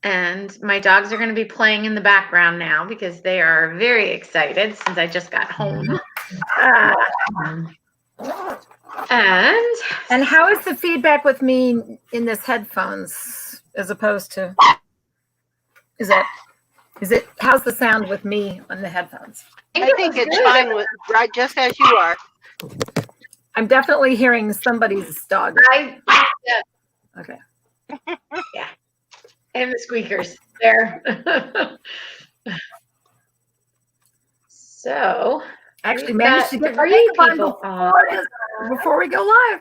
And my dogs are going to be playing in the background now because they are very excited since I just got home. And how is the feedback with me in this headphones as opposed to, is it, how's the sound with me on the headphones? I think it's fine with right just as you are. I'm definitely hearing somebody's dog. Okay. Yeah. And the squeakers there. So actually managed to get 3 people before we go live.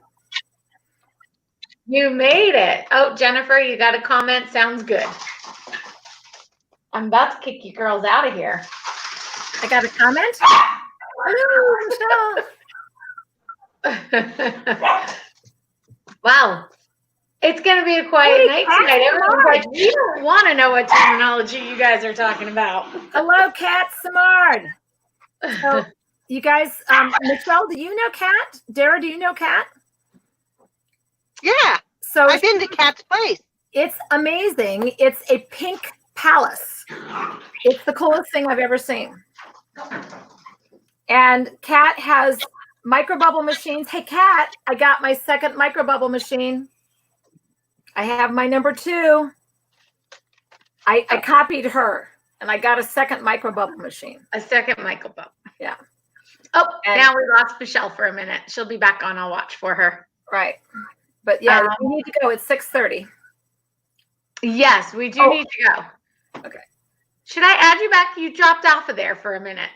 You made it. Oh, Jennifer, you got a comment? Sounds good. I'm about to kick you girls out of here. I got a comment? Hello, Michelle. Wow. It's going to be a quiet night tonight. Everyone's like, we don't want to know what terminology you guys are talking about. Hello, Kat Samard. So, you guys, Michelle, do you know Kat? Dara, do you know Kat? Yeah. So I've been to Kat's place. It's amazing. It's a pink palace. It's the coolest thing I've ever seen. And Kat has microbubble machines. Hey, Kat, I got my second microbubble machine. I have my number 2. I copied her, and I got a second microbubble machine. A second microbubble. Yeah. Oh, and now we lost Michelle for a minute. She'll be back on. I'll watch for her. Right. But yeah, we need to go. It's 6:30. Yes, we do need to go. Okay. Should I add you back? You dropped off of there for a minute.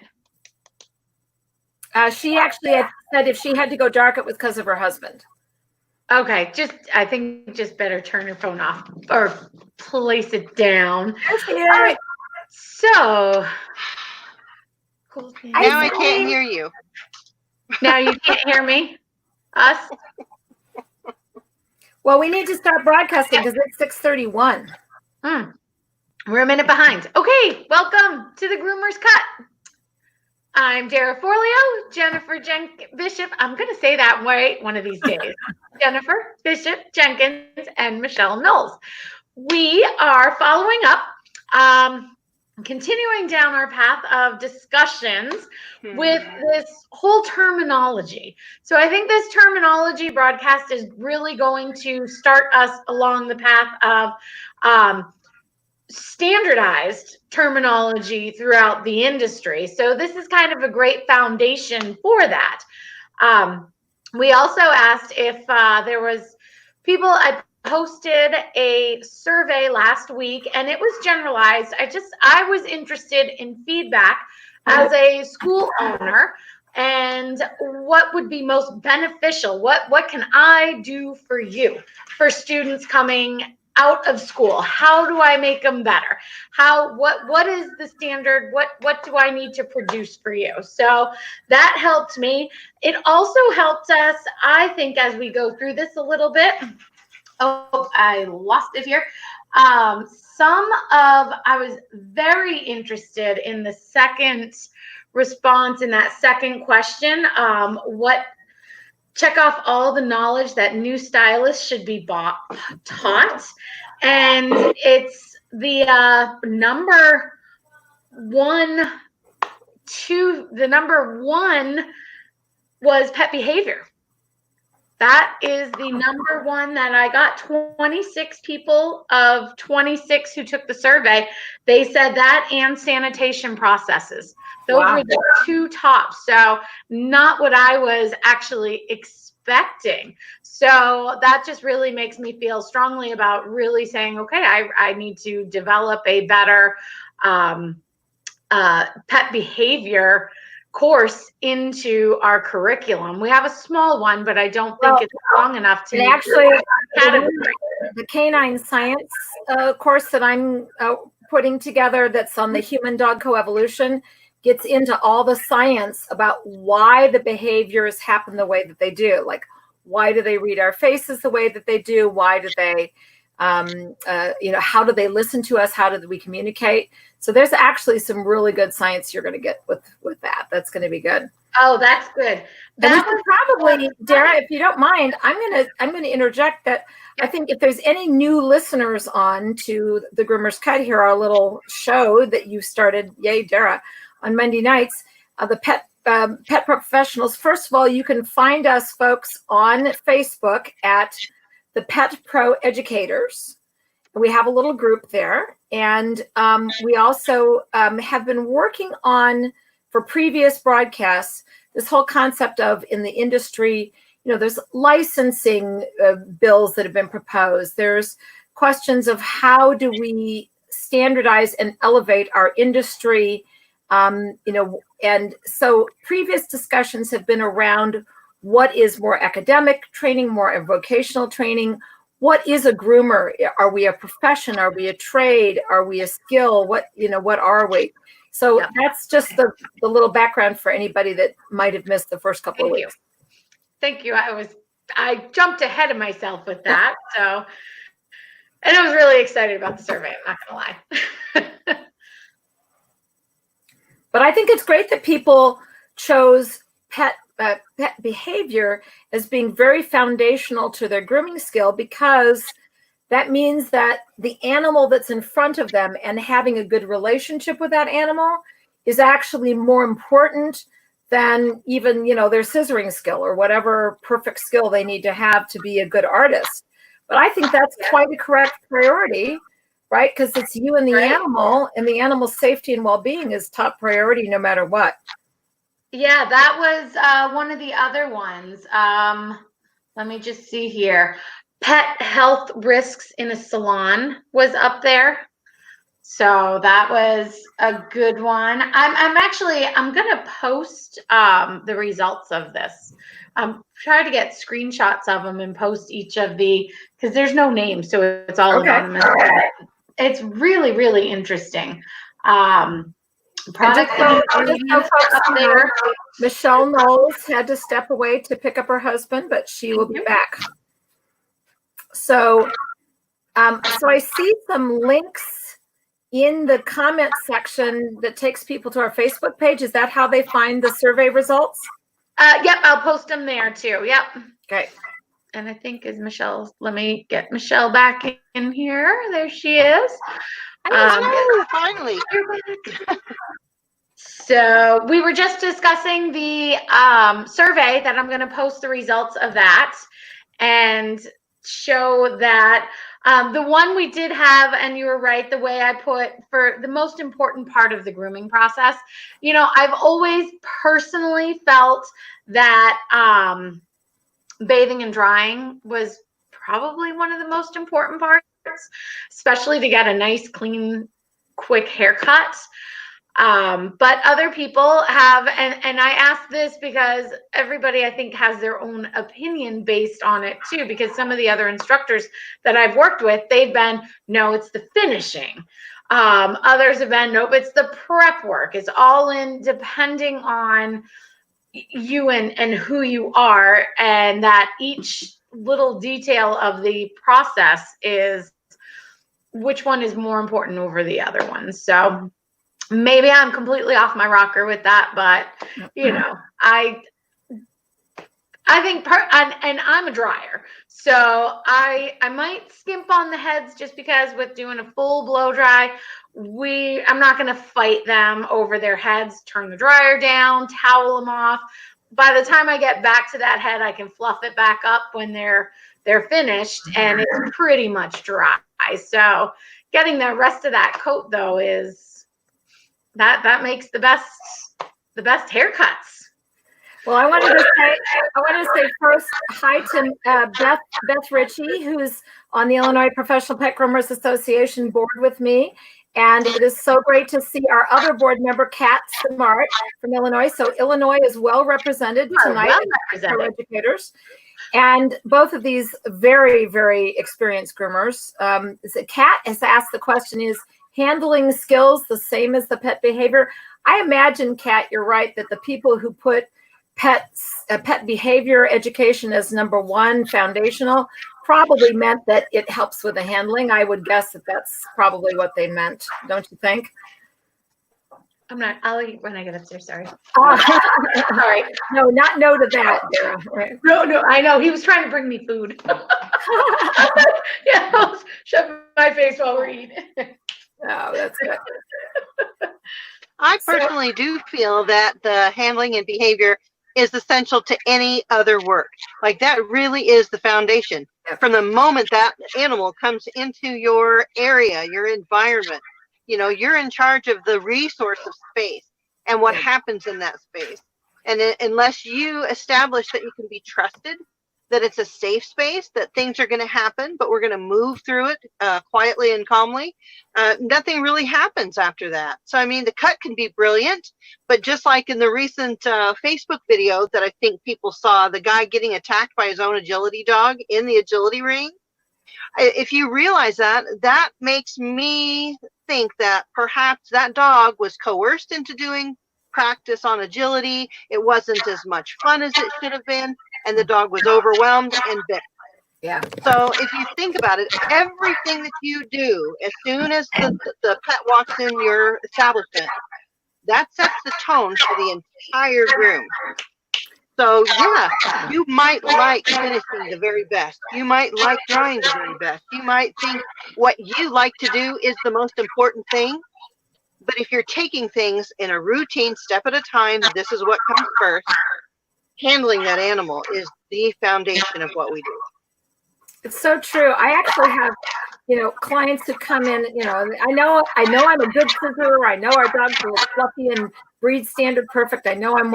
She actually had said if she had to go dark, it was because of her husband. Okay, I think just better turn your phone off or place it down. All right. So, cool. Now I can't hear you. Now you can't hear me? Us? Well, we need to start broadcasting because it's 6:31. We're a minute behind. Okay, welcome to the Groomers Cut. I'm Dara Forleo, Jennifer Bishop. I'm going to say that right one of these days. Jennifer Bishop Jenkins and Michelle Knowles. We are following up, continuing down our path of discussions with this whole terminology. So I think this terminology broadcast is really going to start us along the path of standardized terminology throughout the industry. So this is kind of a great foundation for that. We also asked if there was people. I posted a survey last week and it was generalized. I was interested in feedback as a school owner and what would be most beneficial. What can I do for you, for students coming out of school? How do I make them better? What is the standard? What do I need to produce for you? So that helped me. It also helped us, I think, as we go through this a little bit. Oh, I lost it here. I was very interested in the second response in that second question. Check off all the knowledge that new stylists should be taught. And it's the number one was pet behavior. That is the number one that I got. 26 people of 26 who took the survey, they said that, and sanitation processes. Those were the 2 tops. So not what I was actually expecting. So that just really makes me feel strongly about really saying, okay, I need to develop a better pet behavior course into our curriculum. We have a small one, but I don't think it's long enough to actually the canine science course that I'm putting together that's on the human dog coevolution gets into all the science about why the behaviors happen the way that they do. Like, why do they read our faces the way that they do? Why do they how do they listen to us? How do we communicate? So there's actually some really good science you're going to get with that. That's going to be good. Oh, that's good. That was probably, Dara, if you don't mind, I'm gonna interject that I think if there's any new listeners on to the Groomers Cut here, our little show that you started, yay, Dara, on Monday nights, the pet professionals. First of all, you can find us, folks, on Facebook at the Pet Pro Educators. We have a little group there, and we also have been working on, for previous broadcasts, this whole concept of, in the industry, there's licensing bills that have been proposed. There's questions of how do we standardize and elevate our industry, and so previous discussions have been around what is more academic training, more vocational training. What is a groomer? Are we a profession? Are we a trade? Are we a skill? What are we? So that's just the little background for anybody that might have missed the first couple of weeks. Thank you. I jumped ahead of myself with that. So, and I was really excited about the survey. I'm not going to lie. But I think it's great that people chose pet behavior as being very foundational to their grooming skill, because that means that the animal that's in front of them and having a good relationship with that animal is actually more important than even, their scissoring skill or whatever perfect skill they need to have to be a good artist. But I think that's quite a correct priority, right? Because it's you and the animal, and the animal's safety and well-being is top priority no matter what. Yeah, that was one of the other ones. Let me just see here. Pet health risks in a salon was up there. So that was a good one. I'm going to post the results of this. Try to get screenshots of them and post each of because there's no name, so it's all anonymous. It's really, really interesting. Product up there. Michelle Knowles had to step away to pick up her husband, but she will be back. So I see some links in the comment section that takes people to our Facebook page. Is that how they find the survey results? Yep, I'll post them there too. Yep. Okay. And I think let me get Michelle back in here. There she is. Hello, finally. So we were just discussing the survey that I'm going to post the results of that and show that the one we did have, and you were right, the way I put for the most important part of the grooming process, I've always personally felt that bathing and drying was probably one of the most important parts, especially to get a nice, clean, quick haircut. But other people have, and I ask this because everybody, I think, has their own opinion based on it too, because some of the other instructors that I've worked with, they've been, no, it's the finishing. Others have been, nope, it's the prep work. It's all in depending on you and who you are, and that each little detail of the process is which one is more important over the other one. So maybe I'm completely off my rocker with that, but I think, and I'm a dryer, so I might skimp on the heads just because with doing a full blow dry, I'm not going to fight them over their heads, turn the dryer down, towel them off. By the time I get back to that head, I can fluff it back up when they're finished, and it's pretty much dry. So getting the rest of that coat though is that makes the best haircuts. Well, I wanted to say first hi to Beth Ritchie, who's on the Illinois Professional Pet Groomers Association board with me. And it is so great to see our other board member, Kat Smart from Illinois. So Illinois is well represented tonight as educators. And both of these very, very experienced groomers. Kat has asked the question, is handling skills the same as the pet behavior? I imagine, Kat, you're right, that the people who put pet behavior education as number one foundational probably meant that it helps with the handling. I would guess that that's probably what they meant. Don't you think? I'll eat when I get upstairs. Sorry. Sorry. No, not no to that, Dara. Right. No, I know. He was trying to bring me food. Yeah, I'll shove my face while we're eating. Oh, that's good. I personally do feel that the handling and behavior is essential to any other work. Like that really is the foundation. From the moment that animal comes into your area, your environment, you're in charge of the resource of space and what happens in that space. And unless you establish that you can be trusted, that it's a safe space, that things are going to happen, but we're going to move through it quietly and calmly, nothing really happens after that. So, I mean, the cut can be brilliant, but just like in the recent Facebook video that I think people saw, the guy getting attacked by his own agility dog in the agility ring, if you realize that, that makes me think that perhaps that dog was coerced into doing practice on agility. It wasn't as much fun as it should have been, and the dog was overwhelmed and bit. Yeah. So if you think about it, everything that you do as soon as the pet walks in your establishment, that sets the tone for the entire groom. So yeah, you might like finishing the very best. You might like drawing the very best. You might think what you like to do is the most important thing. But if you're taking things in a routine, step at a time, this is what comes first. Handling that animal is the foundation of what we do. It's so true. I actually have, clients who come in, I know I'm a good scissor. I know our dogs are fluffy and breed standard perfect. I know I'm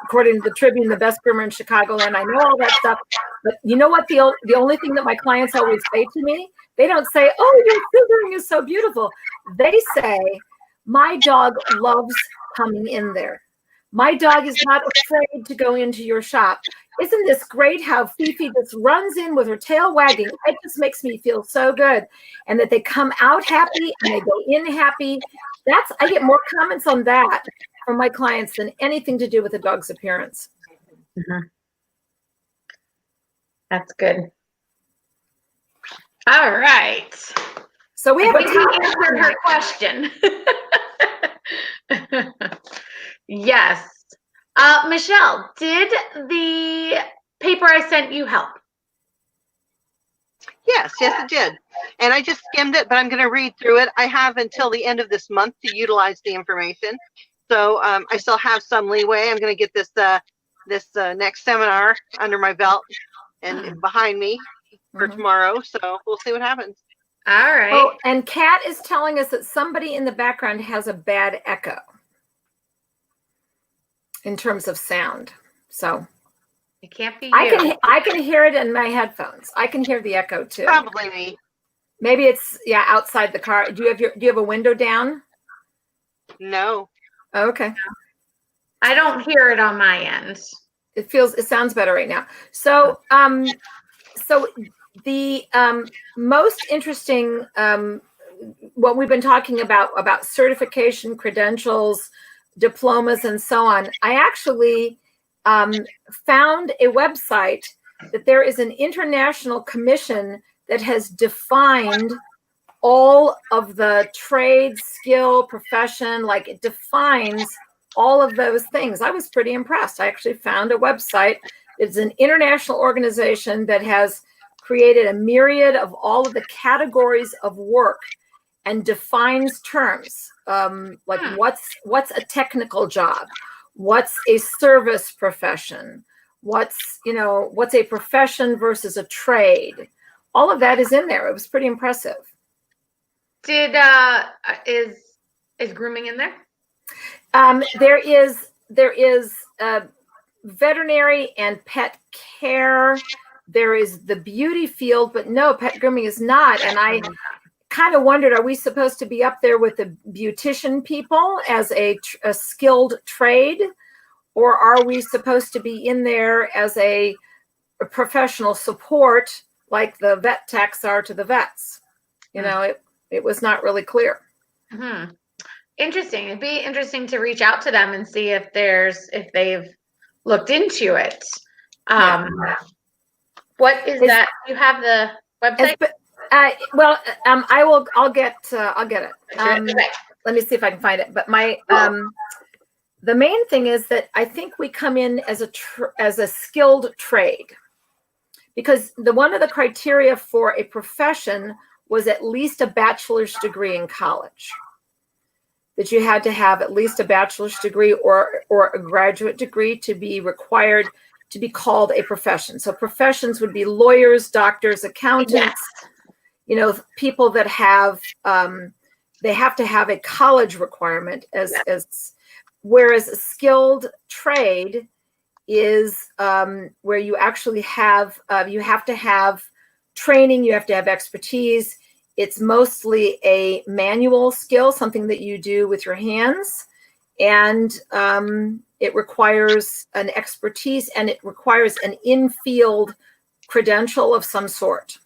according to the Tribune, the best groomer in Chicagoland. I know all that stuff. But you know what? The only thing that my clients always say to me, they don't say, "Oh, your scissoring is so beautiful." They say, "My dog loves coming in there. My dog is not afraid to go into your shop. Isn't this great how Fifi just runs in with her tail wagging? It just makes me feel so good." And that they come out happy and they go in happy. I get more comments on that from my clients than anything to do with the dog's appearance. Mm-hmm. That's good. All right. So we have answered her question. Yes. Michelle, did the paper I sent you help? Yes, it did. And I just skimmed it, but I'm going to read through it. I have until the end of this month to utilize the information. So I still have some leeway. I'm going to get this next seminar under my belt and behind me for tomorrow. So we'll see what happens. All right. Oh, and Kat is telling us that somebody in the background has a bad echo in terms of sound. So it can't be you. I can hear it in my headphones. I can hear the echo too. Probably me. Maybe it's outside the car. Do you have a window down? No. Oh, okay. I don't hear it on my end. It sounds better right now. So so the most interesting what we've been talking about certification, credentials, diplomas, and so on. I actually found a website that there is an international commission that has defined all of the trade, skill, profession, like it defines all of those things. I was pretty impressed. I actually found a website. It's an international organization that has created a myriad of all of the categories of work and defines terms like what's a technical job, what's a service profession, what's a profession versus a trade. All of that is in there. It was pretty impressive. Did is grooming in there? There is veterinary and pet care. There is the beauty field, but no, pet grooming is not. And I kind of wondered, are we supposed to be up there with the beautician people as a skilled trade, or are we supposed to be in there as a professional support like the vet techs are to the vets? It was not really clear. Mm-hmm. Interesting. It'd be interesting to reach out to them and see if they've looked into it. What is that? You have the website? I'll get it. Okay. let me see if I can find it. But the main thing is that I think we come in as a skilled trade, because one of the criteria for a profession was at least a bachelor's degree in college. That you had to have at least a bachelor's degree or a graduate degree to be required to be called a profession. So professions would be lawyers, doctors, accountants, people that have, they have to have a college requirement whereas a skilled trade is where you actually have, you have to have training, you have to have expertise. It's mostly a manual skill, something that you do with your hands, and it requires an expertise, and it requires an in-field credential of some sort,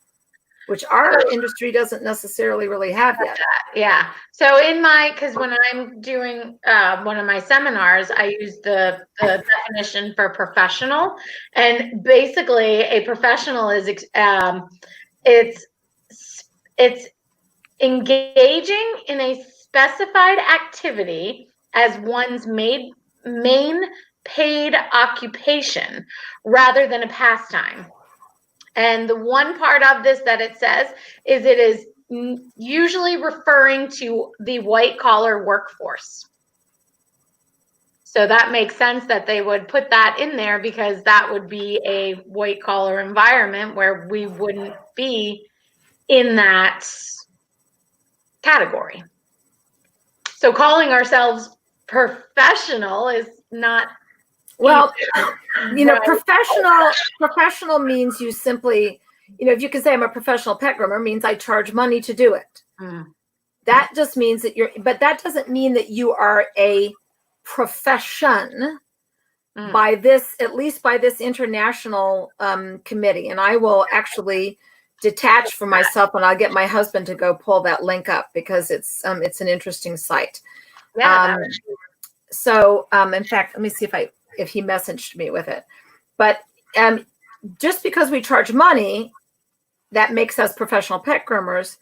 which our industry doesn't necessarily really have yet. Yeah. So because when I'm doing one of my seminars, I use the definition for professional, and basically a professional is it's engaging in a specified activity as one's main paid occupation rather than a pastime. And the one part of this that it says is it is usually referring to the white collar workforce. So that makes sense that they would put that in there, because that would be a white collar environment where we wouldn't be in that category. So calling ourselves professional is not. Well, professional means you simply, if you can say I'm a professional pet groomer, means I charge money to do it. That just means that but that doesn't mean that you are a profession at least by this international committee. And I will actually detach for myself, and I'll get my husband to go pull that link up, because it's an interesting site. Yeah. So in fact, let me see if he messaged me with it. But just because we charge money, that makes us professional pet groomers.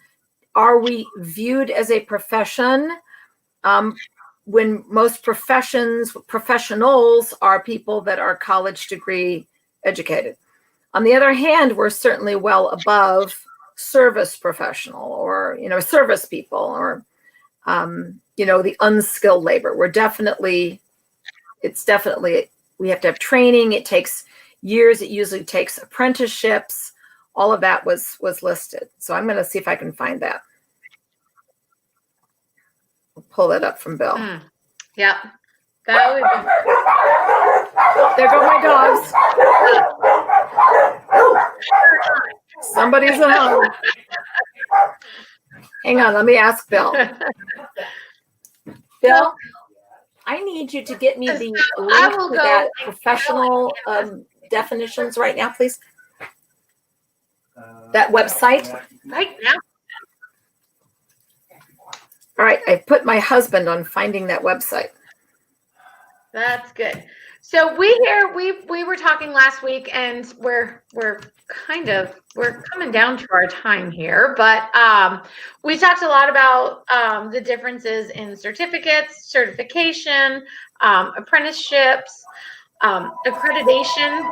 Are we viewed as a profession? When most professionals are people that are college degree educated. On the other hand, we're certainly well above service professional, or, service people, or, the unskilled labor. We have to have training. It takes years. It usually takes apprenticeships. All of that was listed. So I'm going to see if I can find that. I'll pull that up from Bill. Yep. That would be. There go my dogs. Somebody's at home. Hang on, let me ask Bill. Bill, I need you to get me the link to that professional definitions right now, please. That website. Right now. All right, I put my husband on finding that website. That's good. So we were talking last week, and we're coming down to our time here, but we talked a lot about the differences in certificates, certification, apprenticeships, accreditation.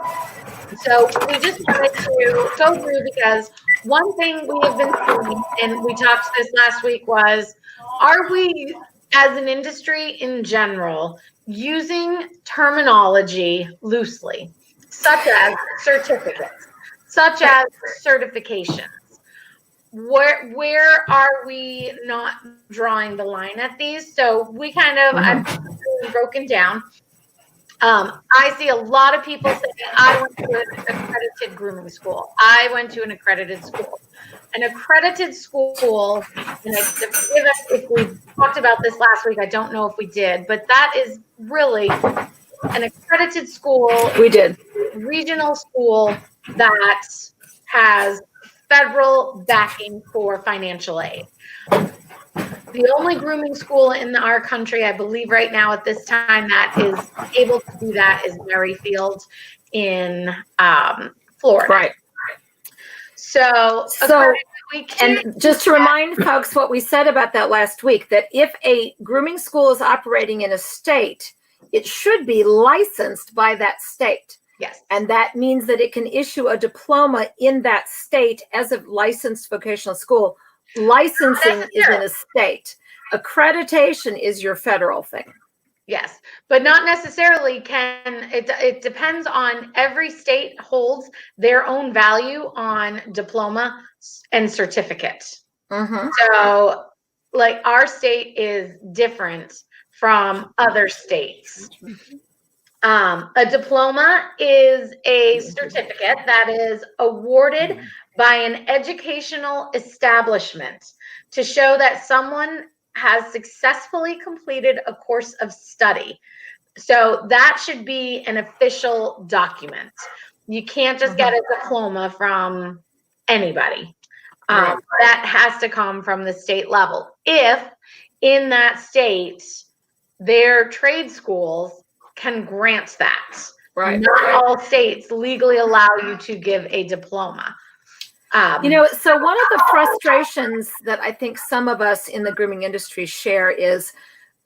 So we just wanted to go through, because one thing we have been seeing, and we talked this last week, was, are we as an industry in general using terminology loosely, such as certificates, such as certifications? Where are we not drawing the line at these? So we I've broken down. I see a lot of people saying, I went to an accredited grooming school. I went to an accredited school. An accredited school, and if we talked about this last week, I don't know if we did, but that is really an accredited school. We did. Regional school that has federal backing for financial aid. The only grooming school in our country, I believe right now at this time, that is able to do that is Merrifield in Florida. Right. So We can't. And just to remind folks what we said about that last week, that if a grooming school is operating in a state, it should be licensed by that state. Yes. And that means that it can issue a diploma in that state as a licensed vocational school. Licensing is in a state. Accreditation is your federal thing. Yes, but not necessarily it depends on every state holds their own value on diploma and certificate. Mm-hmm. So like our state is different from other states. A diploma is a certificate that is awarded by an educational establishment to show that someone has successfully completed a course of study. So that should be an official document. You can't just get a diploma from anybody. That has to come from the state level. If in that state, their trade schools can grant that. Right. Not all states legally allow you to give a diploma. So one of the frustrations that I think some of us in the grooming industry share is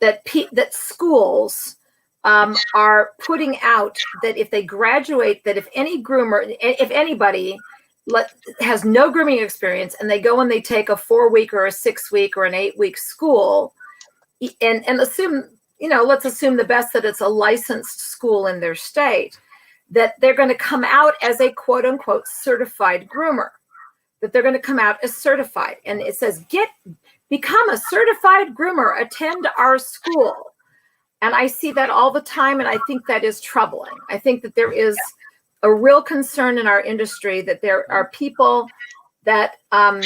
that that schools are putting out that if they graduate, that if any groomer, if anybody has no grooming experience and they go and they take a 4-week or a 6-week or an 8-week school and assume, let's assume the best that it's a licensed school in their state, that they're going to come out as a quote unquote certified groomer. That they're going to come out as certified. And it says, become a certified groomer, attend our school. And I see that all the time. And I think that is troubling. I think that there is a real concern in our industry that there are people that are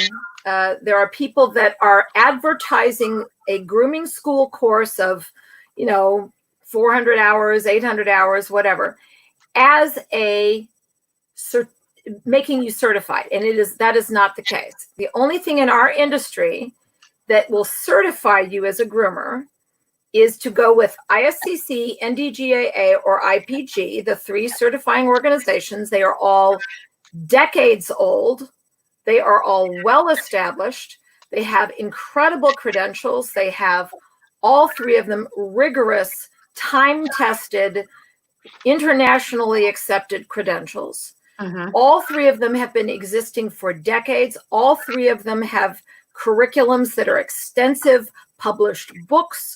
advertising a grooming school course of, 400 hours, 800 hours, whatever, as making you certified. And that is not the case. The only thing in our industry that will certify you as a groomer is to go with ISCC, NDGAA, or IPG, the 3 certifying organizations. They are all decades old. They are all well established. They have incredible credentials. They have all 3 of them rigorous, time-tested, internationally accepted credentials. All 3 of them have been existing for decades. All 3 of them have curriculums that are extensive, published books,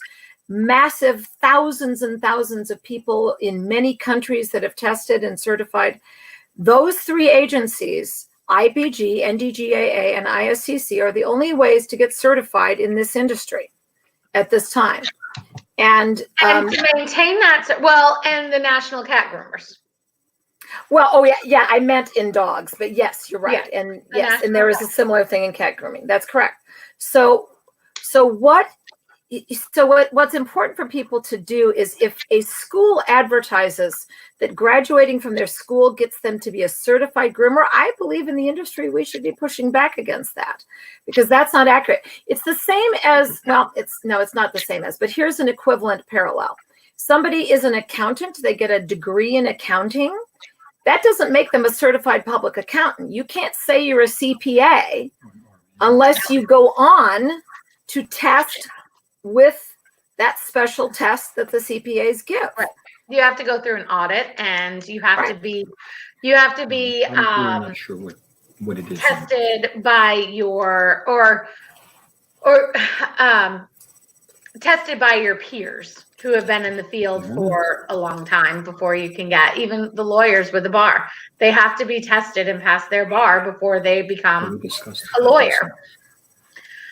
massive thousands and thousands of people in many countries that have tested and certified. Those 3 agencies, IPG, NDGAA, and ISCC, are the only ways to get certified in this industry at this time. And to maintain that, and the National Cat Groomers. Well, yeah, I meant in dogs, but yes, you're right. Yeah, and yes, and there is a similar thing in cat grooming. That's correct. So what's important for people to do is, if a school advertises that graduating from their school gets them to be a certified groomer, I believe in the industry we should be pushing back against that, because that's not accurate. It's the same as, it's not the same as, but here's an equivalent parallel. Somebody is an accountant, they get a degree in accounting. That doesn't make them a certified public accountant. You can't say you're a CPA unless you go on to test with that special test that the CPAs give. Right. You have to go through an audit, and you have to be I'm not sure what it is. tested by tested by your peers who have been in the field for a long time before you can get, even the lawyers with the bar. They have to be tested and pass their bar before they become a lawyer.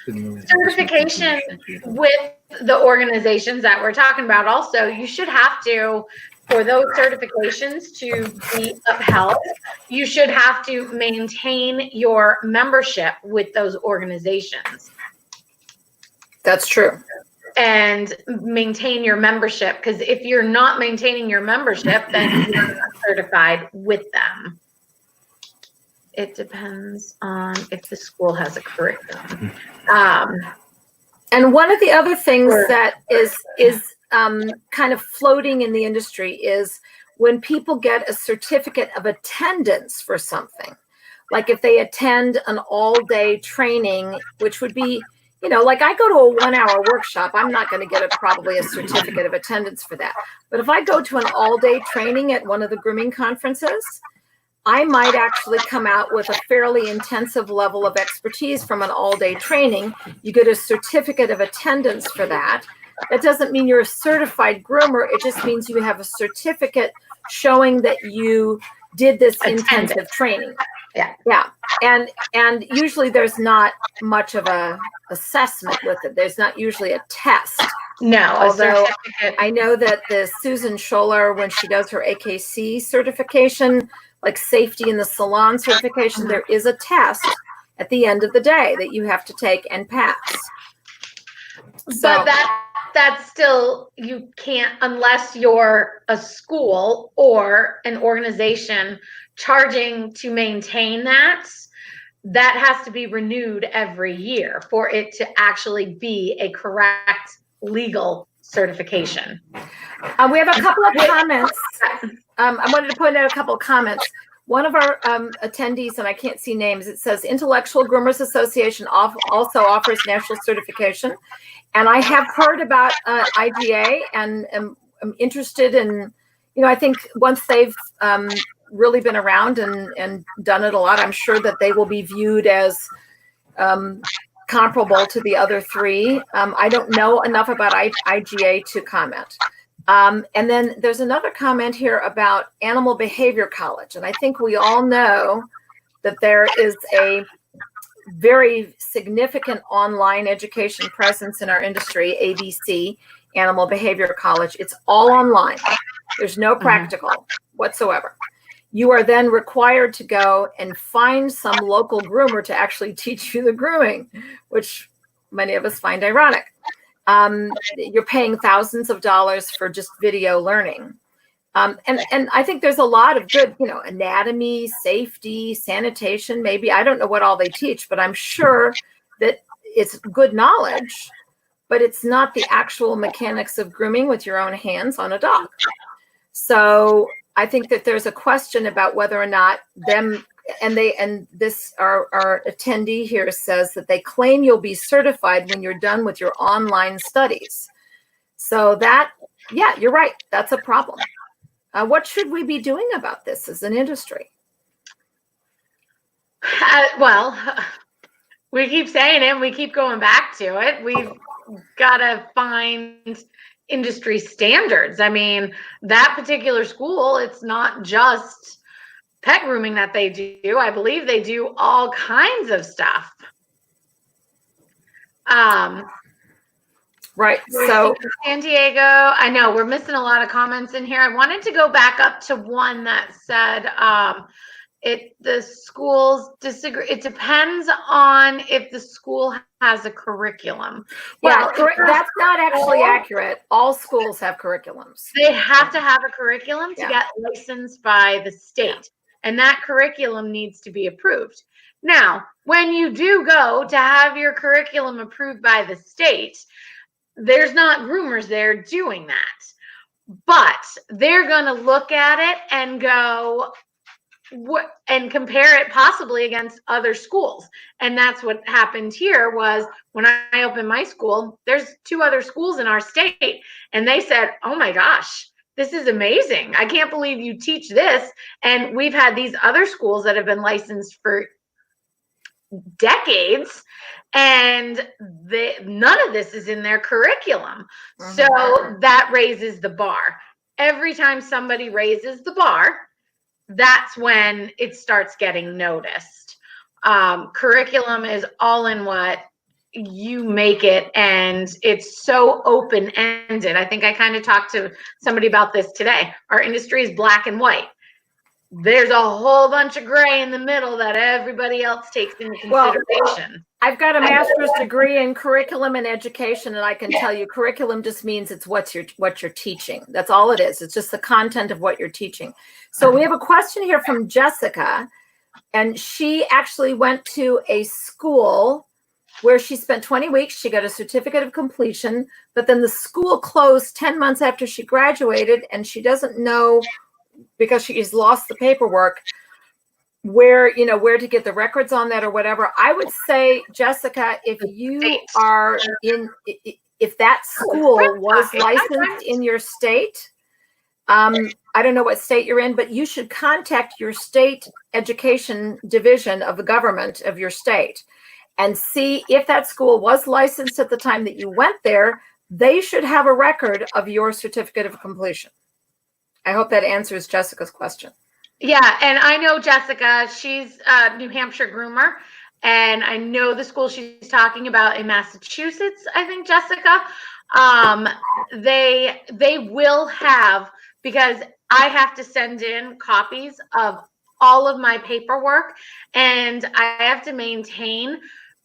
Certification with the organizations that we're talking about also, you should have to, for those certifications to be upheld, you should have to maintain your membership with those organizations. That's true. And maintain your membership, because if you're not maintaining your membership, then you're not certified with them. It depends on if the school has a curriculum. And one of the other things that is kind of floating in the industry is when people get a certificate of attendance for something. like if they attend an all-day training, which would be, like I go to a 1-hour workshop, I'm not going to get probably a certificate of attendance for that. But if I go to an all-day training at one of the grooming conferences, I might actually come out with a fairly intensive level of expertise from an all-day training. You get a certificate of attendance for that. That doesn't mean you're a certified groomer. It just means you have a certificate showing that you did this intensive training. Yeah. And usually there's not much of a assessment with it. There's not usually a test. No, although I know that the Susan Scholler, when she does her AKC certification, like safety in the salon certification, there is a test at the end of the day that you have to take and pass. But that's still, you can't, unless you're a school or an organization charging to maintain that has to be renewed every year for it to actually be a correct legal certification. We have a couple of comments. I wanted to point out a couple of comments. One of our attendees, and I can't see names, it says Intellectual Groomers Association also offers national certification. And I have heard about IGA and am interested in, I think once they've really been around and done it a lot, I'm sure that they will be viewed as comparable to the other three. I don't know enough about IGA to comment. And then there's another comment here about Animal Behavior College. And I think we all know that there is a very significant online education presence in our industry, ABC, Animal Behavior College. It's all online. There's no practical whatsoever. You are then required to go and find some local groomer to actually teach you the grooming, which many of us find ironic. You're paying thousands of dollars for just video learning. And I think there's a lot of good, anatomy, safety, sanitation, maybe. I don't know what all they teach, but I'm sure that it's good knowledge, but it's not the actual mechanics of grooming with your own hands on a dog. So I think that there's a question about whether or not them, and this, our attendee here says that they claim you'll be certified when you're done with your online studies. So that, yeah, you're right. That's a problem. What should we be doing about this as an industry? Well, we keep saying it, we keep going back to it. We've got to find industry standards. I mean, that particular school, it's not just pet grooming that they do. I believe they do all kinds of stuff. Right. So San Diego, I know we're missing a lot of comments in here. I wanted to go back up to one that said the schools disagree. It depends on if the school has a curriculum. Well, that's not actually accurate. All schools have curriculums. They have to have a curriculum to get licensed by the state, and that curriculum needs to be approved. Now, when you do go to have your curriculum approved by the state, there's not groomers there doing that, but they're going to look at it and go, and compare it possibly against other schools. And that's what happened here. Was when I opened my school, there's 2 other schools in our state, and they said, oh my gosh, this is amazing. I can't believe you teach this. And we've had these other schools that have been licensed for decades, and none of this is in their curriculum. So that raises the bar. Every time somebody raises the bar, that's when it starts getting noticed. Curriculum is all in what you make it, and it's so open-ended. I think I kind of talked to somebody about this today. Our industry is black and white. There's a whole bunch of gray in the middle that everybody else takes into consideration. I've got a master's degree in curriculum and education, and I can tell you curriculum just means it's what you're teaching. That's all it is. It's just the content of what you're teaching. So we have a question here from Jessica, and she actually went to a school where she spent 20 weeks. She got a certificate of completion, but then the school closed 10 months after she graduated, and she doesn't know, because she's lost the paperwork, where, you know, where to get the records on that or whatever. I would say, Jessica, if you are in, if that school was licensed in your state, I don't know what state you're in, but you should contact your state education division of the government of your state and see if that school was licensed at the time that you went there. They should have a record of your certificate of completion. I hope that answers Jessica's question. Yeah, and I know Jessica, she's a New Hampshire groomer, and I know the school she's talking about in Massachusetts, I think, Jessica. They will have, because I have to send in copies of all of my paperwork, and I have to maintain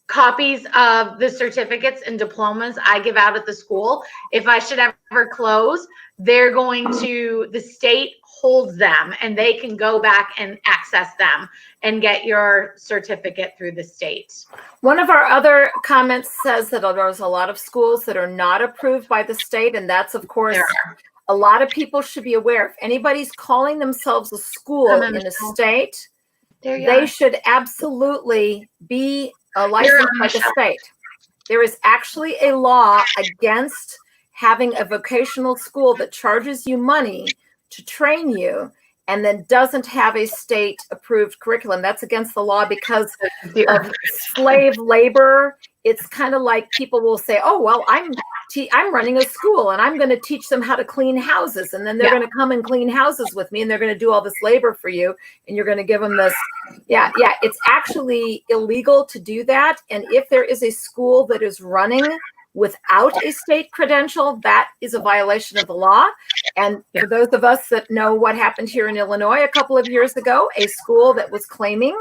copies of the certificates and diplomas I give out at the school. If I should ever close, they're going to, the state holds them and they can go back and access them and get your certificate through the state. One of our other comments says that there's a lot of schools that are not approved by the state, and that's, of course, a lot of people should be aware. If anybody's calling themselves a school in a state, they should absolutely be licensed by the state. There is actually a law against having a vocational school that charges you money to train you and then doesn't have a state approved curriculum. That's against the law because of slave labor. It's kind of like people will say, oh, well, I'm running a school and I'm going to teach them how to clean houses. And then they're going to come and clean houses with me and they're going to do all this labor for you. And you're going to give them this. Yeah. It's actually illegal to do that. And if there is a school that is running without a state credential, that is a violation of the law. And for those of us that know what happened here in Illinois a couple of years ago, a school that was claiming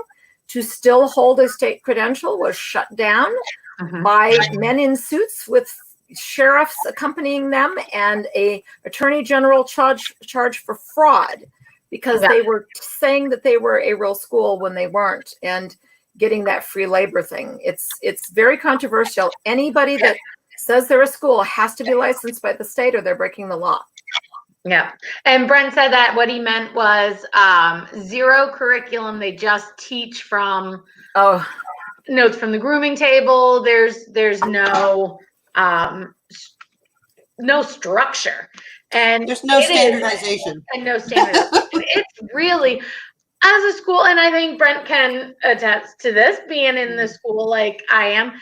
to still hold a state credential was shut down by men in suits with sheriffs accompanying them and a attorney general charged for fraud because they were saying that they were a real school when they weren't, and getting that free labor thing. It's very controversial. Anybody that says they're a school has to be licensed by the state or they're breaking the law. Yeah. And Brent said that what he meant was zero curriculum. They just teach from notes from the grooming table. There's no structure. And there's no standardization. And no standardization. It's really, as a school, and I think Brent can attest to this, being in the school like I am,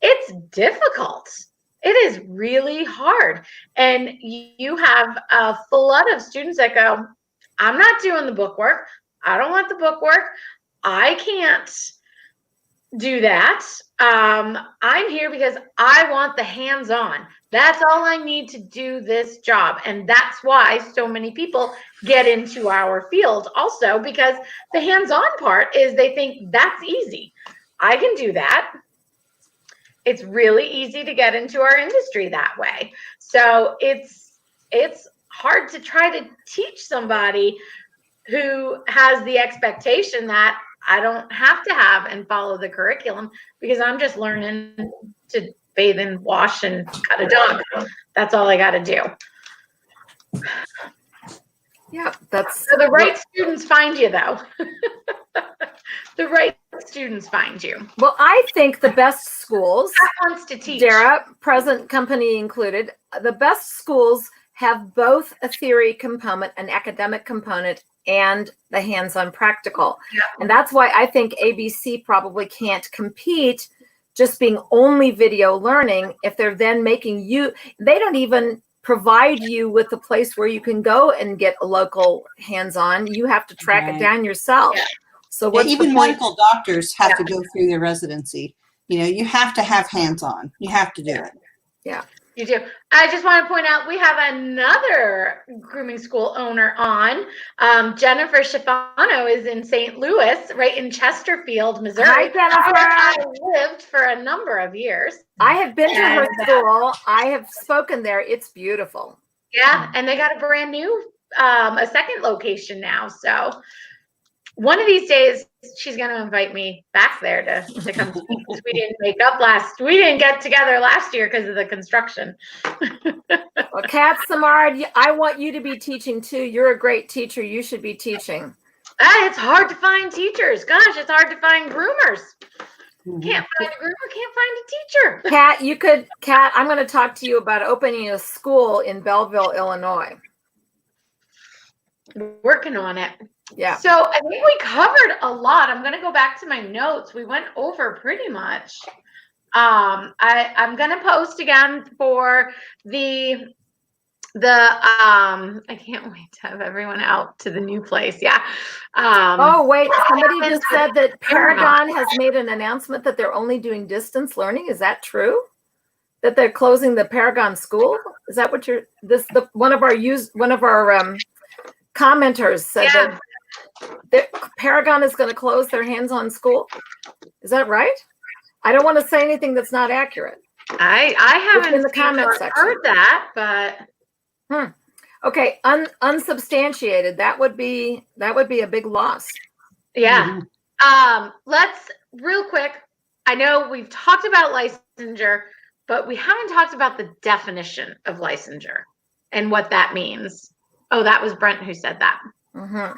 it's difficult. It is really hard. And you have a flood of students that go, I'm not doing the bookwork. I don't want the bookwork. I can't do that. I'm here because I want the hands-on. That's all I need to do this job. And that's why so many people get into our field also, because the hands-on part is they think that's easy. I can do that. It's really easy to get into our industry that way. So it's hard to try to teach somebody who has the expectation that I don't have to have and follow the curriculum because I'm just learning to bathe and wash and cut a dog. That's all I got to do. Yeah, that's so the right students find you, though. The right students find you. Well, I think the best schools, that wants to teach. Dara, present company included, the best schools have both a theory component, an academic component, and the hands-on practical. Yeah. And that's why I think ABC probably can't compete just being only video learning if they're then making you, they don't even provide you with a place where you can go and get a local hands-on. You have to track it down yourself. Yeah. So what's even medical doctors have to go through their residency. You know, you have to have hands-on. You have to do it. Yeah. You do. I just want to point out we have another grooming school owner on. Jennifer Schifano is in St. Louis, right in Chesterfield, Missouri. Hi, Jennifer. I lived for a number of years. I have been to her school. I have spoken there. It's beautiful. Yeah, and they got a brand new, a second location now. So one of these days, she's going to invite me back there to come speak. We didn't get together last year because of the construction. Well, Kat Samard, I want you to be teaching too. You're a great teacher. You should be teaching. It's hard to find teachers. Gosh, it's hard to find groomers. Can't find a groomer, can't find a teacher. Kat, I'm going to talk to you about opening a school in Belleville, Illinois. Working on it. Yeah. So I think we covered a lot. I'm going to go back to my notes. We went over pretty much. I'm going to post again for the I can't wait to have everyone out to the new place. Yeah. Oh, wait, somebody just said that Paragon has made an announcement that they're only doing distance learning. Is that true? That they're closing the Paragon school? Is that what one of our commenters said that Paragon is going to close their hands-on school? Is that right? I don't want to say anything that's not accurate. I haven't in the comment section heard that, but okay, unsubstantiated. That would be a big loss. Yeah. Let's real quick. I know we've talked about licensure, but we haven't talked about the definition of licensure and what that means. Oh, that was Brent who said that. Mm-hmm.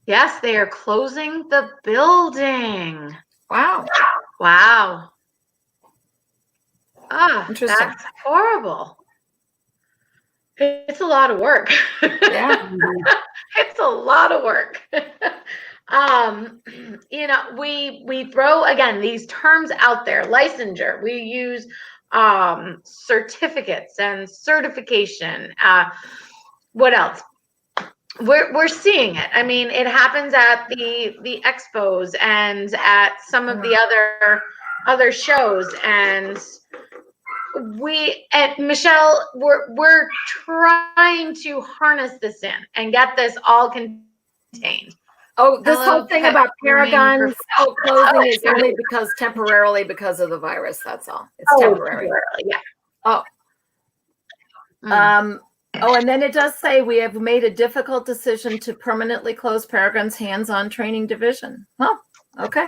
Yes, they are closing the building. Wow. Wow. Ah, interesting. That's horrible. It's a lot of work. Yeah. It's a lot of work. We throw again these terms out there. Licensure. We use certificates and certification. What else? We're seeing it. I mean, it happens at the expos and at some of the other shows, and Michelle, we're trying to harness this in and get this all contained. Oh, this whole thing about Paragon closing is only temporarily because of the virus. That's all. It's temporary. Yeah. Oh. And then it does say we have made a difficult decision to permanently close Paragon's hands-on training division. Well, okay.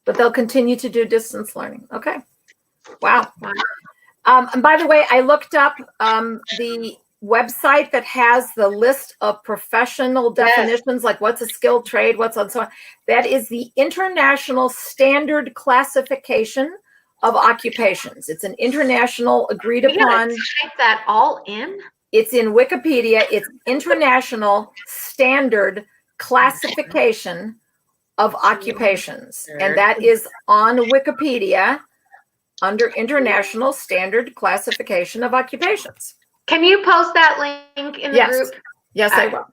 But they'll continue to do distance learning. Okay. Wow. And by the way, I looked up the website that has the list of professional definitions, like what's a skilled trade, what's on so on. That is the International Standard Classification of Occupations. It's an international agreed upon. Type that all in. It's in Wikipedia. It's International Standard Classification of Occupations, and that is on Wikipedia under International Standard Classification of Occupations. Can you post that link in the group? Yes, I will.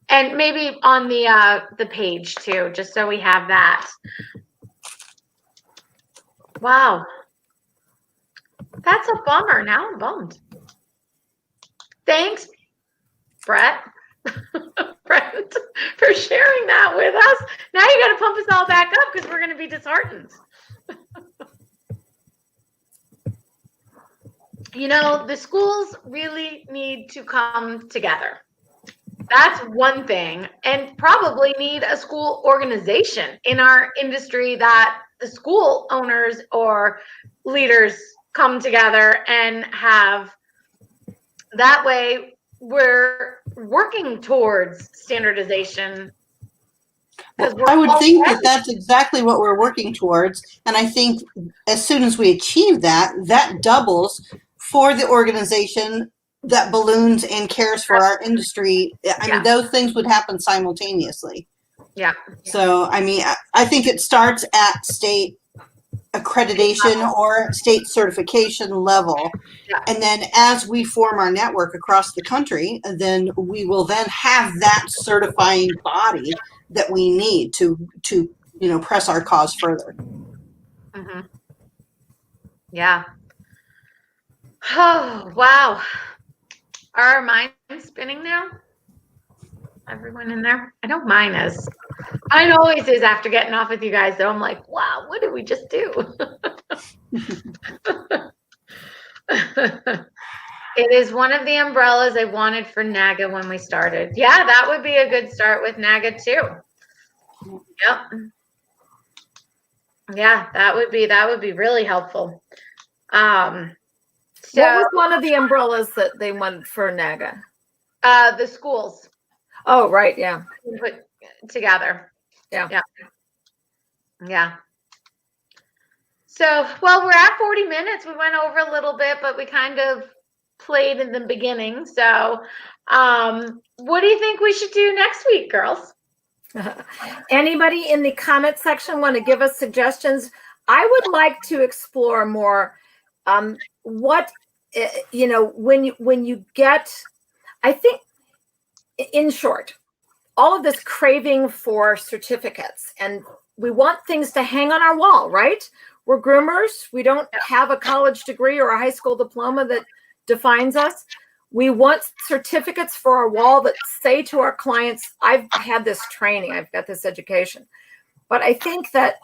And maybe on the page too, just so we have that. Wow. That's a bummer. Now I'm bummed. Thanks, Brent, for sharing that with us. Now you got to pump us all back up because we're going to be disheartened. The schools really need to come together. That's one thing, and probably need a school organization in our industry that the school owners or leaders come together and have. That way we're working towards standardization. I would think that that's exactly what we're working towards. And I think as soon as we achieve that, that doubles for the organization that balloons and cares for our industry. I mean, those things would happen simultaneously. Yeah. So, I mean, I think it starts at state accreditation or state certification level. Yeah. And then as we form our network across the country, then we will then have that certifying body that we need to press our cause further. Mm-hmm. Yeah. Oh, wow. Are our minds spinning now? Everyone in there? I know mine is. Mine always is after getting off with you guys, though. I'm like, wow, what did we just do? It is one of the umbrellas I wanted for NAGA when we started. Yeah, that would be a good start with NAGA too. Yep. Yeah, that would be really helpful. What was one of the umbrellas that they wanted for NAGA? The schools. Oh, right. Yeah. put together. Yeah. Yeah. So, well, we're at 40 minutes. We went over a little bit, but we kind of played in the beginning. So, what do you think we should do next week, girls? Anybody in the comment section want to give us suggestions? I would like to explore more what when you get, I think, in short, all of this craving for certificates, and we want things to hang on our wall, right? We're groomers. We don't have a college degree or a high school diploma that defines us. We want certificates for our wall that say to our clients, I've had this training, I've got this education. But I think that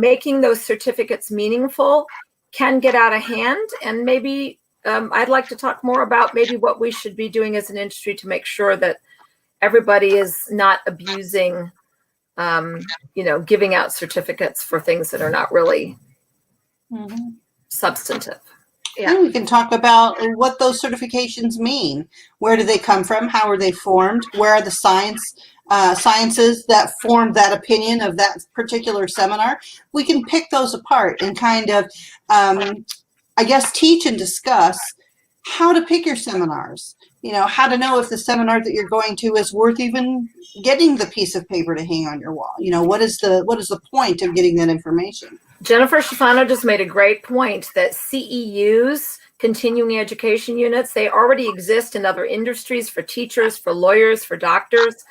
making those certificates meaningful can get out of hand. And maybe I'd like to talk more about maybe what we should be doing as an industry to make sure that everybody is not abusing, giving out certificates for things that are not really substantive. Yeah. And we can talk about what those certifications mean. Where do they come from? How are they formed? Where are the sciences that formed that opinion of that particular seminar? We can pick those apart and kind of, teach and discuss how to pick your seminars. How to know if the seminar that you're going to is worth even getting the piece of paper to hang on your wall. What is the point of getting that information? Jennifer Schifano just made a great point that CEUs, continuing education units, they already exist in other industries for teachers, for lawyers, for doctors.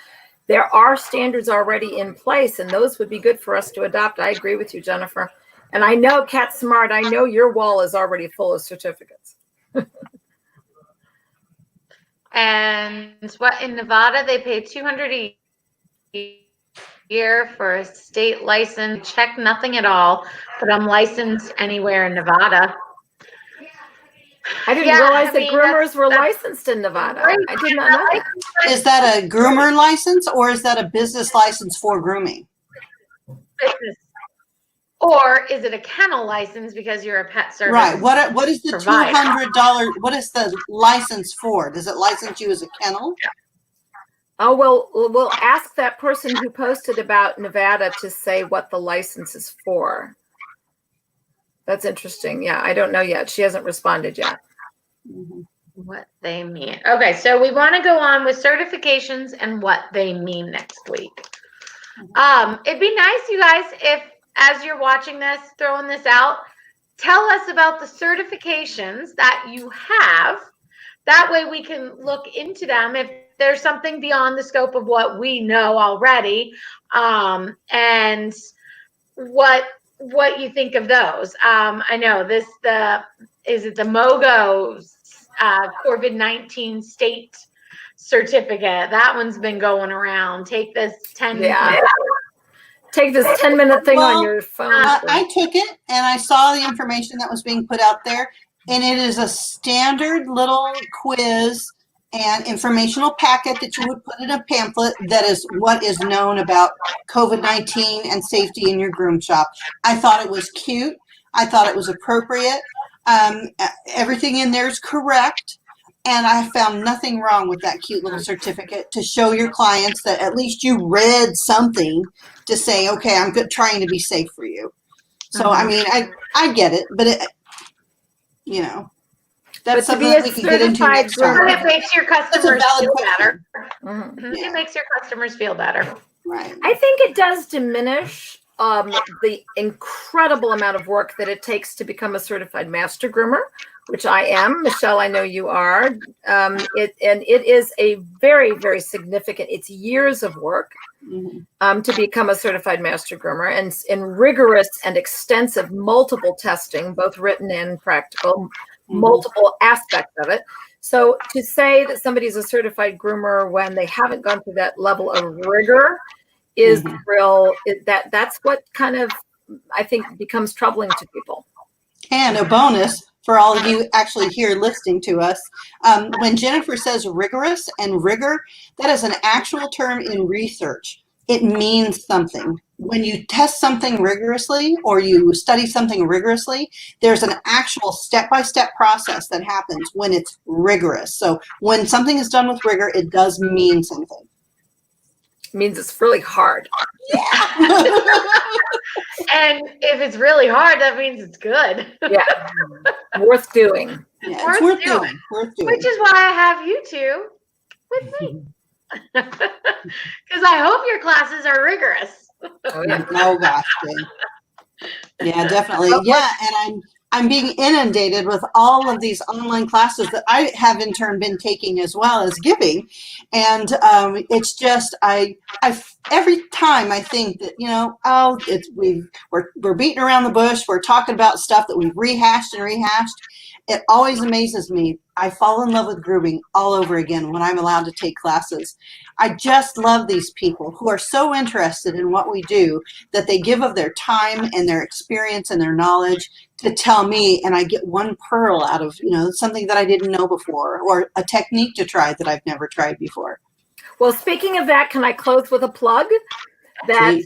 There are standards already in place, and those would be good for us to adopt. I agree with you, Jennifer. And I know, Cat Smart, I know your wall is already full of certificates. And what in Nevada they pay $200 a year for a state license. Check nothing at all, but I'm licensed anywhere in Nevada. I didn't realize that groomers were licensed in Nevada. I did not know that. Is that a groomer license or is that a business license for grooming? Business. Or is it a kennel license because you're a pet service? Right. What is the $200? What is the license for? Does it license you as a kennel? Oh, well, we'll ask that person who posted about Nevada to say what the license is for. That's interesting. Yeah, I don't know yet. She hasn't responded yet. What they mean. Okay, so we want to go on with certifications and what they mean next week. It'd be nice, you guys, if as you're watching this, throwing this out, tell us about the certifications that you have. That way we can look into them if there's something beyond the scope of what we know already, and what you think of those. I know is it the MOGO COVID-19 state certificate? That one's been going around. Take this 10 minutes. Take this 10-minute thing on your phone. I took it and I saw the information that was being put out there, and it is a standard little quiz and informational packet that you would put in a pamphlet that is what is known about COVID-19 and safety in your groom shop. I thought it was cute. I thought it was appropriate. Everything in there is correct. And I found nothing wrong with that cute little certificate to show your clients that at least you read something to say, okay, I'm trying to be safe for you. So, I mean, I get it, but that's something that we can get into next time. It makes your customers feel better. It makes your customers feel better. Right. I think it does diminish the incredible amount of work that it takes to become a certified master groomer, which I am. Michelle, I know you are. It is a very, very significant, it's years of work to become a certified master groomer, and in rigorous and extensive multiple testing, both written and practical, multiple aspects of it. So to say that somebody's a certified groomer when they haven't gone through that level of rigor is that's what kind of, I think, becomes troubling to people. And a bonus for all of you actually here listening to us, when Jennifer says rigorous and rigor, that is an actual term in research. It means something. When you test something rigorously or you study something rigorously, there's an actual step-by-step process that happens when it's rigorous. So when something is done with rigor, it does mean something. means it's really hard. And if it's really hard, that means it's good. Yeah, worth doing. Yeah, it's worth doing. Worth doing. Which is why I have you two with me. Because I hope your classes are rigorous. Oh, yeah. Oh gosh. Yeah, definitely. Yeah, and I'm being inundated with all of these online classes that I have in turn been taking as well as giving, and it's just I every time I think that we're beating around the bush, we're talking about stuff that we've rehashed and rehashed. It always amazes me. I fall in love with grooming all over again when I'm allowed to take classes. I just love these people who are so interested in what we do that they give of their time and their experience and their knowledge to tell me, and I get one pearl out of, something that I didn't know before, or a technique to try that I've never tried before. Well, speaking of that, can I close with a plug that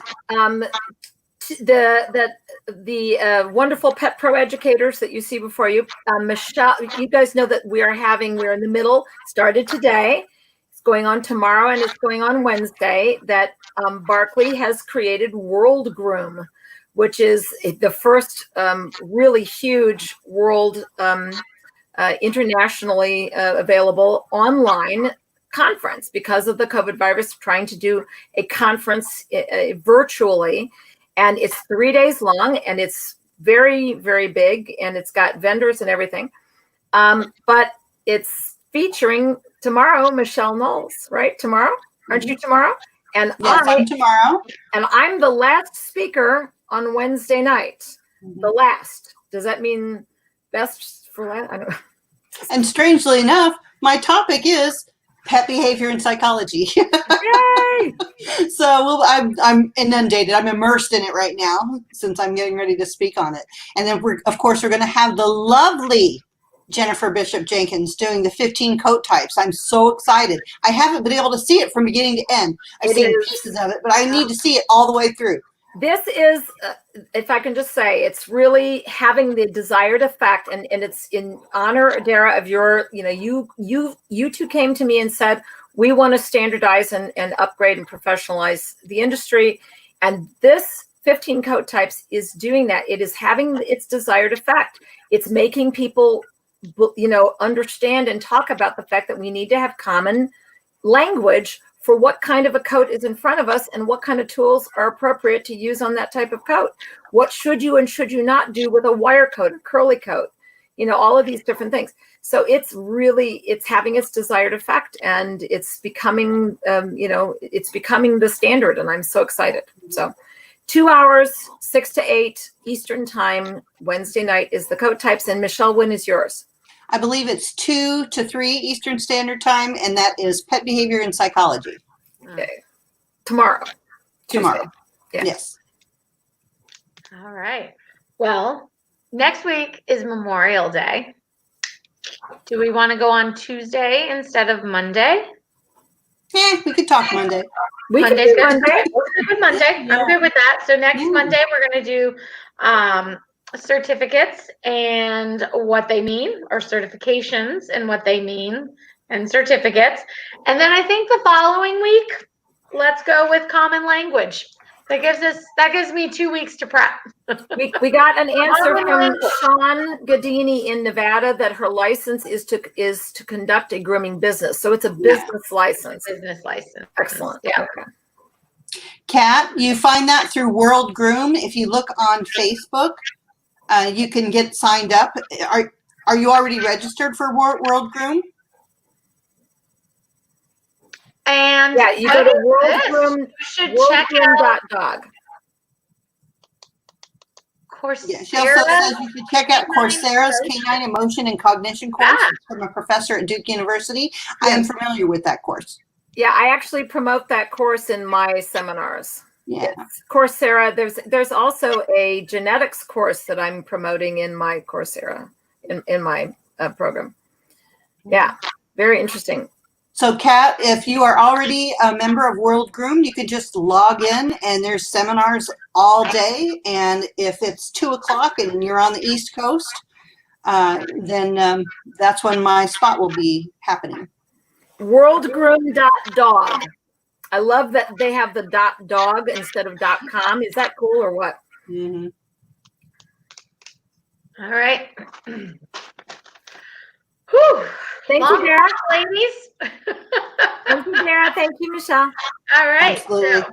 the wonderful Pet Pro educators that you see before you, Michelle, you guys know that we're in the middle, started today, it's going on tomorrow, and it's going on Wednesday, that Barkley has created World Groom, which is the first really huge world internationally available online conference because of the COVID virus, trying to do a conference virtually. And it's 3 days long, and it's very, very big, and it's got vendors and everything. But it's featuring tomorrow Michelle Knowles, right? Tomorrow? Aren't you tomorrow? And yes, I'm tomorrow. And I'm the last speaker on Wednesday night. Mm-hmm. The last. Does that mean best for last? I don't know. And strangely enough, my topic is pet behavior and psychology. Yay! So I'm inundated. I'm immersed in it right now since I'm getting ready to speak on it. And then we're going to have the lovely Jennifer Bishop Jenkins doing the 15 coat types. I'm so excited. I haven't been able to see it from beginning to end. I've seen pieces of it, but I need to see it all the way through. This is, if I can just say, it's really having the desired effect, and it's in honor, Dara, of your, you two came to me and said, we want to standardize and upgrade and professionalize the industry. And this 15 coat types is doing that. It is having its desired effect. It's making people, understand and talk about the fact that we need to have common language for what kind of a coat is in front of us and what kind of tools are appropriate to use on that type of coat. What should you and should you not do with a wire coat, a curly coat, all of these different things. So it's having its desired effect, and it's becoming, it's becoming the standard, and I'm so excited. So 2 hours, 6 to 8 Eastern time, Wednesday night is the coat types. And Michelle, when is yours? I believe it's 2 to 3 Eastern Standard Time, and that is pet behavior and psychology. Okay. Tomorrow. Tomorrow. Yeah. Yes. All right. Well, next week is Memorial Day. Do we want to go on Tuesday instead of Monday? Yeah, we could talk Monday. Monday's good. Monday. We're good with Monday. I'm good with that. So next Monday, we're going to do certificates and what they mean, or certifications and what they mean, and certificates. And then I think the following week, let's go with common language. That gives me 2 weeks to prep. We got an answer from Sean Gadini in Nevada that her license is to conduct a grooming business. So it's a business license. Business license. Excellent. Yeah. Okay. Kat, you find that through World Groom. If you look on Facebook, you can get signed up. Are you already registered for World Groom? And yeah, you go to worldgroom.dog. Coursera. Yeah, she also says you should check out Coursera's Canine Emotion and Cognition course. It's from a professor at Duke University. I am familiar with that course. Yeah, I actually promote that course in my seminars. Yeah. It's Coursera. There's also a genetics course that I'm promoting in my Coursera, in my program. Yeah, very interesting. So Kat, if you are already a member of World Groom, you can just log in, and there's seminars all day. And if it's 2 o'clock and you're on the East Coast, then that's when my spot will be happening. Worldgroom.dog. I love that they have the .dog instead of .com. Is that cool or what? Mm-hmm. All right. Whew. Thank Long you, Dara. walk, ladies. Thank you, Dara. Thank you, Michelle. All right. Absolutely. So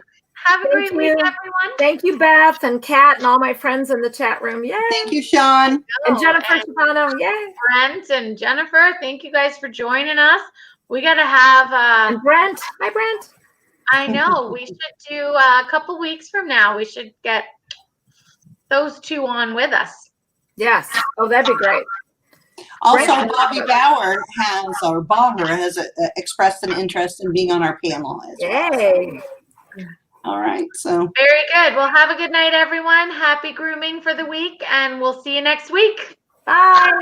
have a Thank great week, you. everyone. Thank you, Beth and Kat and all my friends in the chat room. Yay. Thank you, Sean. And Jennifer And Shibano. Yay. Brent and Jennifer, thank you guys for joining us. We got to have, And Brent. Hi, Brent. I know, we should do a couple weeks from now. We should get those two on with us. Yes. Oh, that'd be great. Also, Brent- Bobby Bauer has expressed an interest in being on our panel as well. Yay. All right. So Very good. Well, have a good night, everyone. Happy grooming for the week, and we'll see you next week. Bye.